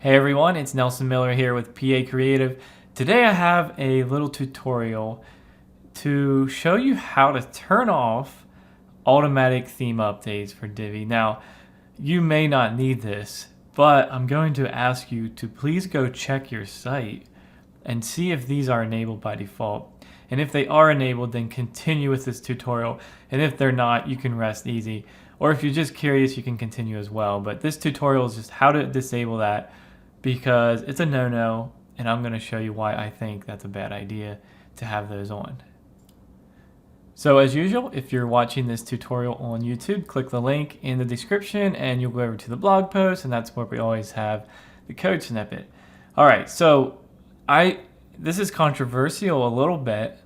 Hey everyone, it's Nelson Miller here with PA Creative. Today I have a little tutorial to show you how to turn off automatic theme updates for Divi. Now, you may not need this, but I'm going to ask you to please go check your site and see if these are enabled by default. And if they are enabled, then continue with this tutorial. And if they're not, you can rest easy. Or if you're just curious, you can continue as well. But this tutorial is just how to disable that, because it's a no-no, and I'm going to show you why I think that's a bad idea to have those on. So as usual, if you're watching this tutorial on YouTube, click the link in the description and you'll go over to the blog post, and that's where we always have the code snippet. All right, so this is controversial a little bit.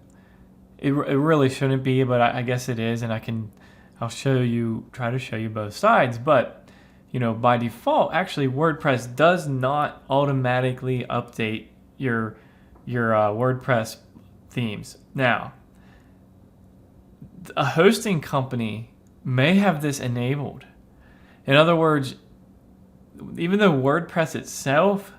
It really shouldn't be, but I guess it is, and I'll try to show you both sides. But you know, by default, actually WordPress does not automatically update your WordPress themes. Now, a hosting company may have this enabled. In other words, even though WordPress itself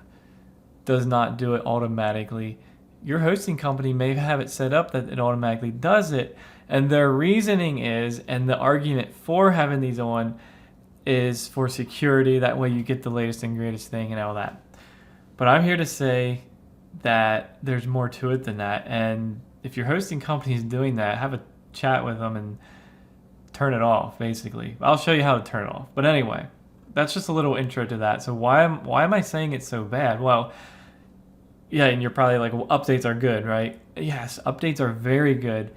does not do it automatically, your hosting company may have it set up that it automatically does it. And their reasoning is, and the argument for having these on, is for security. That way you get the latest and greatest thing and all that. But I'm here to say that there's more to it than that. And if your hosting company is doing that, have a chat with them and turn it off, basically. I'll show you how to turn it off. But anyway, that's just a little intro to that. So why am I saying it's so bad? Well, yeah, and you're probably like, well, updates are good, right? Yes, updates are very good.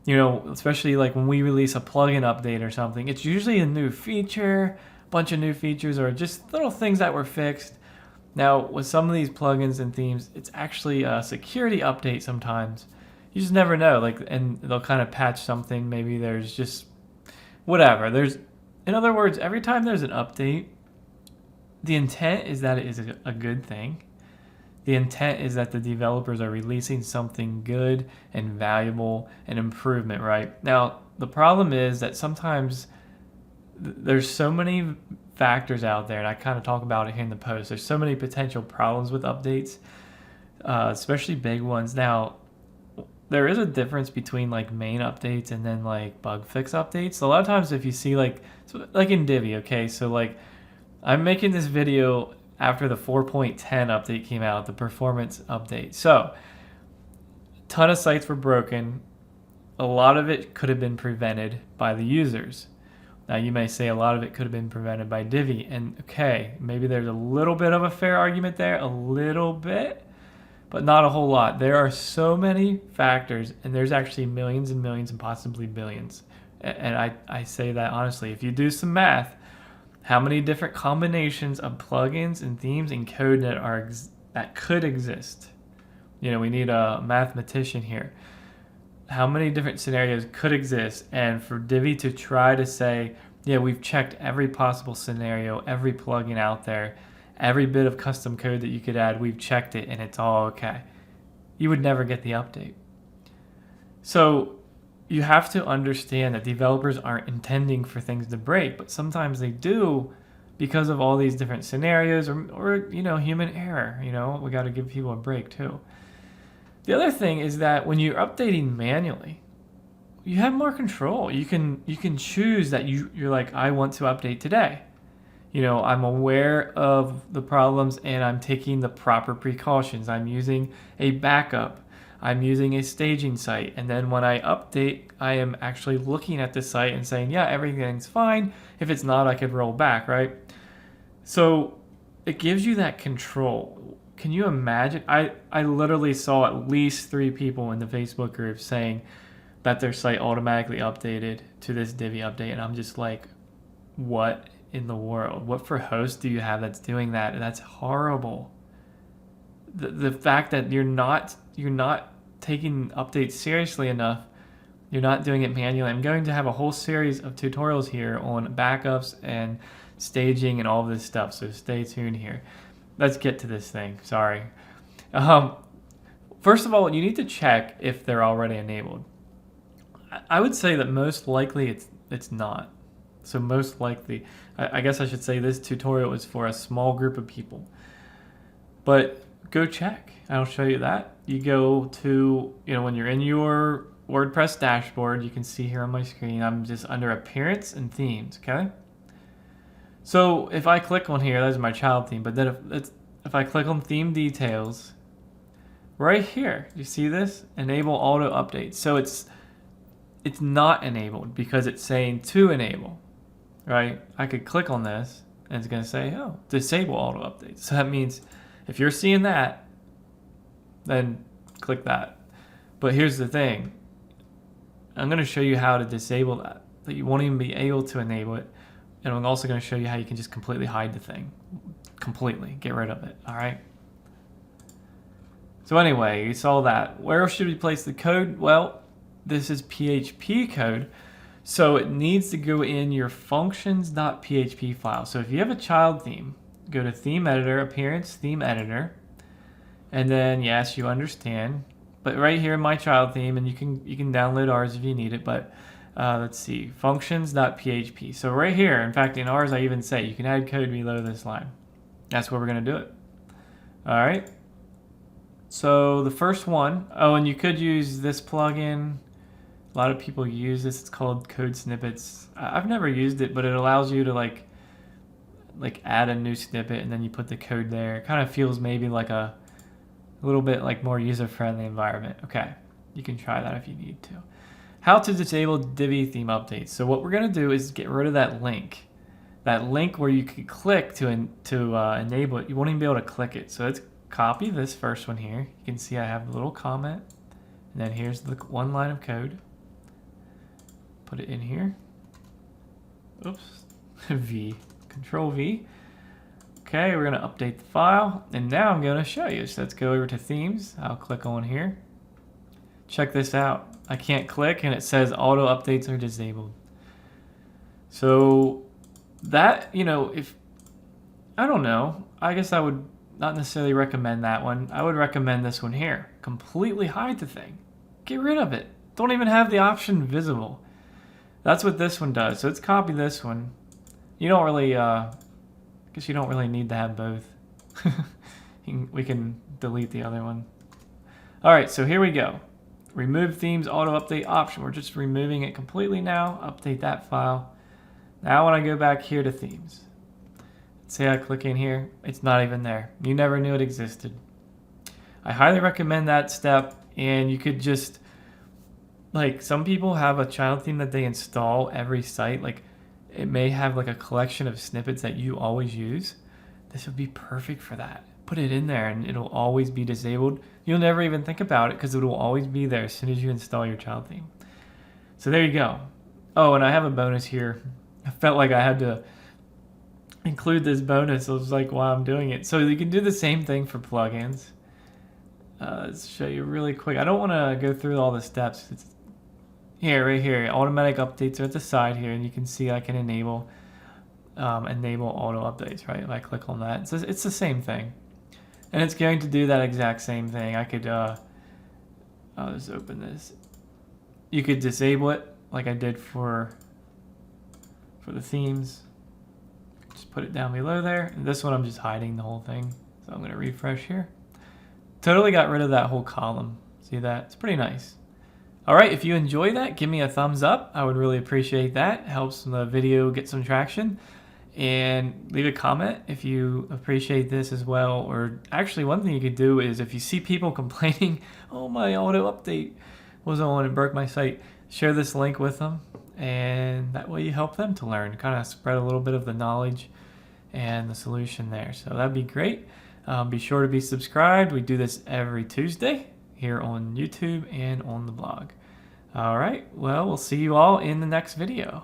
You know, especially like when we release a plugin update or something, it's usually a new feature, a bunch of new features, or just little things that were fixed. Now, with some of these plugins and themes, it's actually a security update sometimes. You just never know, and they'll kind of patch something. Maybe there's just whatever. In other words, every time there's an update, the intent is that it is a good thing. The intent is that the developers are releasing something good and valuable and improvement, right? Now, the problem is that sometimes there's so many factors out there, and I kind of talk about it here in the post. There's so many potential problems with updates, especially big ones. Now, there is a difference between like main updates and then like bug fix updates. So a lot of times if you see like in Divi, okay, so like I'm making this video after the 4.10 update came out, the performance update. So, a ton of sites were broken. A lot of it could have been prevented by the users. Now, you may say a lot of it could have been prevented by Divi. And okay, maybe there's a little bit of a fair argument there, a little bit, but not a whole lot. There are so many factors, and there's actually millions and millions and possibly billions. And I say that honestly. If you do some math, how many different combinations of plugins and themes and code that could exist? You know, we need a mathematician here. How many different scenarios could exist? And for Divi to try to say, yeah, we've checked every possible scenario, every plugin out there, every bit of custom code that you could add, we've checked it and it's all okay. You would never get the update. So you have to understand that developers aren't intending for things to break, but sometimes they do because of all these different scenarios or you know, human error. You know, we got to give people a break too. The other thing is that when you're updating manually, you have more control. You can choose that you're like, I want to update today. You know, I'm aware of the problems and I'm taking the proper precautions. I'm using a backup. I'm using a staging site, and then when I update, I am actually looking at the site and saying, yeah, everything's fine. If it's not, I could roll back, right? So it gives you that control. Can you imagine? I literally saw at least 3 people in the Facebook group saying that their site automatically updated to this Divi update, and I'm just like, what in the world? What for host do you have that's doing that? That's horrible. The fact that you're not taking updates seriously enough, you're not doing it manually. I'm going to have a whole series of tutorials here on backups and staging and all of this stuff, so stay tuned here. Let's get to this thing. Sorry. First of all, you need to check if they're already enabled. I would say that most likely it's not. So most likely, I guess I should say this tutorial is for a small group of people. But go check. I'll show you that. You go to, when you're in your WordPress dashboard, you can see here on my screen, I'm just under Appearance and Themes, okay? So if I click on here, that's my child theme, but then if I click on Theme Details, right here, you see this? Enable Auto Updates. So it's not enabled because it's saying to enable, right? I could click on this and it's going to say, oh, disable auto updates. So that means if you're seeing that, then click that. But here's the thing. I'm going to show you how to disable that you won't even be able to enable it. And I'm also going to show you how you can just completely hide the thing. Completely. Get rid of it. All right. So anyway, you saw that. Where should we place the code? Well, this is PHP code. So it needs to go in your functions.php file. So if you have a child theme, go to Theme Editor, Appearance, Theme Editor. And then, yes, you understand. But right here in my child theme, and you can download ours if you need it, but let's see, functions.php. So right here, in fact, in ours, I even say you can add code below this line. That's where we're going to do it. All right. So the first one, oh, and you could use this plugin. A lot of people use this. It's called Code Snippets. I've never used it, but it allows you to like add a new snippet and then you put the code there. It kind of feels maybe like a little bit like more user-friendly environment. Okay, you can try that if you need to. How to disable Divi theme updates. So what we're going to do is get rid of that link. That link where you could click to enable it. You won't even be able to click it. So let's copy this first one here. You can see I have a little comment. And then here's the one line of code. Put it in here. Oops. V. Control V. Okay, we're going to update the file. And now I'm going to show you. So let's go over to Themes. I'll click on here. Check this out. I can't click and it says auto updates are disabled. So that, if, I don't know, I guess I would not necessarily recommend that one. I would recommend this one here. Completely hide the thing. Get rid of it. Don't even have the option visible. That's what this one does. So let's copy this one. You don't really, I guess you don't really need to have both. We can delete the other one. All right, so here we go. Remove themes auto update option. We're just removing it completely now. Update that file. Now when I go back here to themes, say I click in here, it's not even there. You never knew it existed. I highly recommend that step, and you could just, like, some people have a child theme that they install every site. Like, it may have like a collection of snippets that you always use. This would be perfect for that. Put it in there and it'll always be disabled. You'll never even think about it because it will always be there as soon as you install your child theme. So there you go. Oh, and I have a bonus here. I felt like I had to include this bonus. I was like, while I'm doing it. So you can do the same thing for plugins. Let's show you really quick. I don't want to go through all the steps. It's here, right here. Automatic updates are at the side here, and you can see I can enable auto updates, right? If I click on that, it's the same thing. And it's going to do that exact same thing. I could, I'll just open this. You could disable it like I did for the themes. Just put it down below there. And this one I'm just hiding the whole thing. So I'm going to refresh here. Totally got rid of that whole column. See that? It's pretty nice. All right, if you enjoy that, give me a thumbs up. I would really appreciate that. It helps the video get some traction. And leave a comment if you appreciate this as well. Or actually, one thing you could do is if you see people complaining, oh, my auto update was on and broke my site, share this link with them. And that way you help them to learn, kind of spread a little bit of the knowledge and the solution there. So that'd be great. Be sure to be subscribed. We do this every Tuesday here on YouTube and on the blog. All right, well, we'll see you all in the next video.